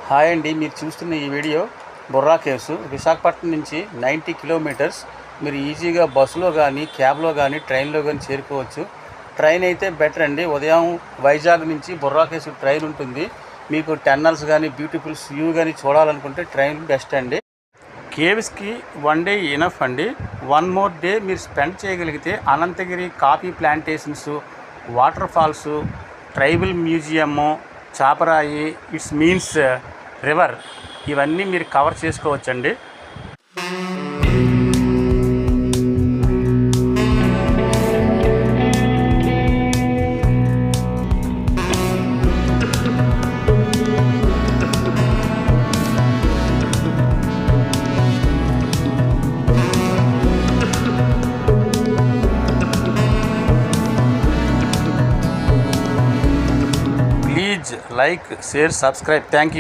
Hi అండి, మీరు చూస్తున్న ఈ వీడియో బొర్రా కేవ్స్ విశాఖపట్నం నుంచి 90 కిలోమీటర్స్. మీరు ఈజీగా బస్సులో కానీ క్యాబ్లో కానీ ట్రైన్లో కానీ చేరుకోవచ్చు. ట్రైన్ అయితే బెటర్ అండి. ఉదయం వైజాగ్ నుంచి బొర్రా కేవ్స్ ట్రైన్ ఉంటుంది. మీకు టన్నల్స్ కానీ బ్యూటిఫుల్ వ్యూ కానీ చూడాలనుకుంటే ట్రైన్ బెస్ట్ అండి. కేవ్స్కి 1 డే ఇనఫ్ అండి. 1 మోర్ డే మీరు స్పెండ్ చేయగలిగితే Ananthagiri coffee plantations, water falls, tribal museum, Chaparai, it's means river, ఇవన్నీ మీరు కవర్ చేసుకోవచ్చండి. Please like, share, subscribe. Thank you.